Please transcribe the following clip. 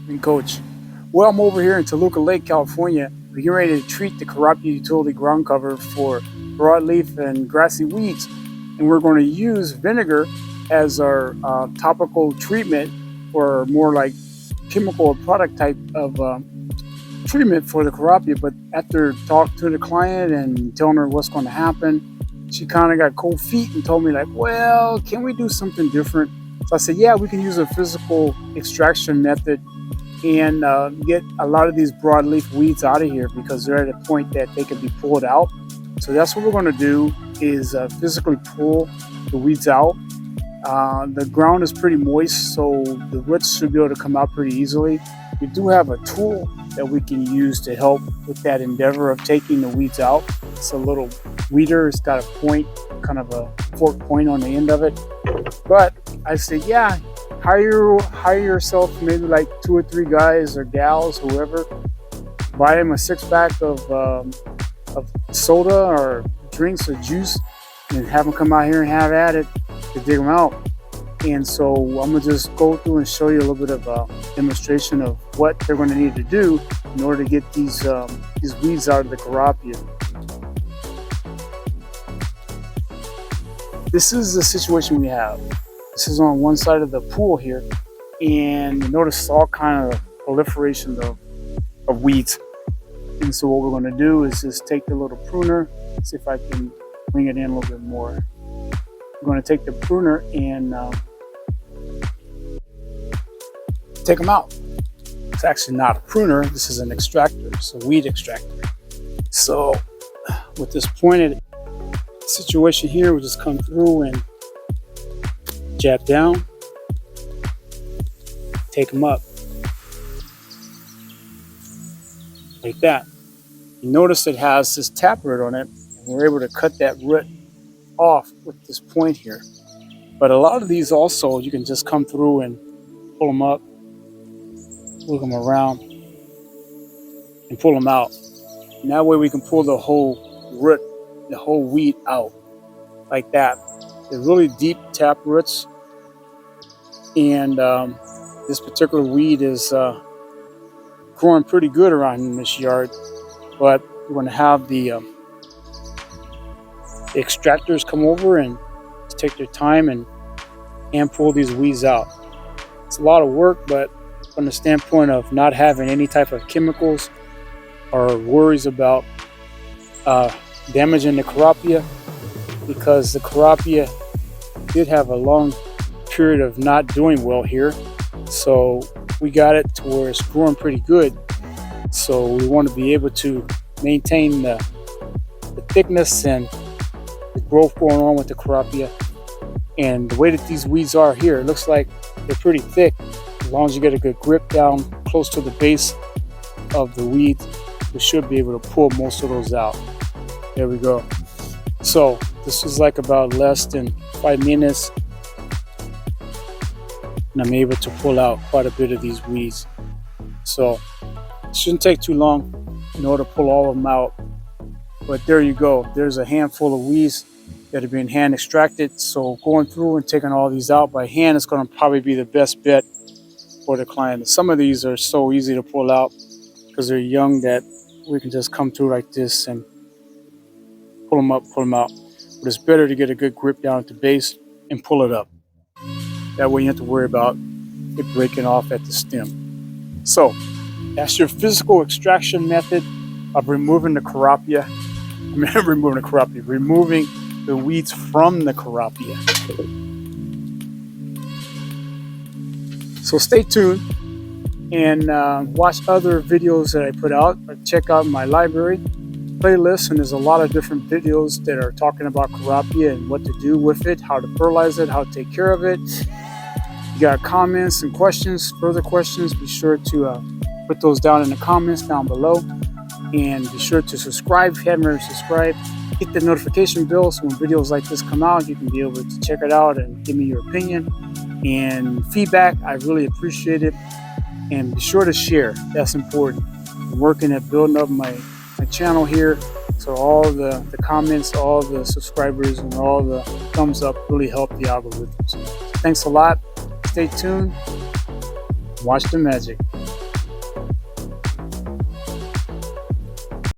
And Coach. Well, I'm over here in Toluca Lake, California. We're getting ready to treat the Kurapia utility ground cover for broadleaf and grassy weeds. And we're going to use vinegar as our topical treatment, or more like chemical or product type of treatment for the Kurapia. But after talking to the client and telling her what's going to happen, she kind of got cold feet and told me like, well, can we do something different? So I said, yeah, we can use a physical extraction method and get a lot of these broadleaf weeds out of here, because they're at a point that they can be pulled out. So that's what we're going to do, is physically pull the weeds out. The ground is pretty moist, so the roots should be able to come out pretty easily. We do have a tool that we can use to help with that endeavor of taking the weeds out. It's a little weeder. It's got a point, kind of a fork point on the end of it. But I say, yeah, hire yourself maybe like 2 or 3 guys or gals, whoever. Buy them a 6-pack of soda or drinks or juice, and have them come out here and have at it to dig them out. And so I'm gonna just go through and show you a little bit of a demonstration of what they're going to need to do in order to get these weeds out of the Kurapia. This is the situation we have. This is on one side of the pool here, and you notice all kind of proliferation of weeds. And so what we're going to do is just take the little pruner, see if I can bring it in a little bit more. We're going to take the pruner and take them out. It's actually not a pruner, this is an extractor, it's a weed extractor. So with this pointed situation here, we just come through and jab down, take them up like that. You notice it has this taproot on it, and we're able to cut that root off with this point here. But a lot of these also, you can just come through and pull them up, look them around, and pull them out. And that way we can pull the whole root, the whole weed out like that. They're really deep tap roots, and this particular weed is growing pretty good around in this yard. But we're going to have the extractors come over and take their time and pull these weeds out. It's a lot of work, but from the standpoint of not having any type of chemicals or worries about damaging the Kurapia, because the Kurapia did have a long period of not doing well here. So we got it to where it's growing pretty good. So we want to be able to maintain the thickness and the growth going on with the Kurapia. And the way that these weeds are here, it looks like they're pretty thick. As long as you get a good grip down close to the base of the weeds, we should be able to pull most of those out. There we go. So this is like about less than 5 minutes, and I'm able to pull out quite a bit of these weeds. So it shouldn't take too long in order to pull all of them out. But there you go. There's a handful of weeds that are being hand extracted. So going through and taking all these out by hand is going to probably be the best bet for the client. Some of these are so easy to pull out because they're young that we can just come through like this and pull them up, pull them out. But it's better to get a good grip down at the base and pull it up. That way you don't have to worry about it breaking off at the stem. So that's your physical extraction method of removing the Kurapia. Removing the weeds from the Kurapia. So stay tuned and watch other videos that I put out. Check out my library playlist, and there's a lot of different videos that are talking about Kurapia and what to do with it, how to fertilize it, how to take care of it. You got comments and questions, further questions, be sure to put those down in the comments down below. And be sure to subscribe if you haven't already subscribed. Hit the notification bell so when videos like this come out, you can be able to check it out and give me your opinion and feedback. I really appreciate it. And be sure to share. That's important. I'm working at building up my channel here. So all the comments, all the subscribers, and all the thumbs up really help the algorithms. Thanks a lot. Stay tuned. Watch the magic.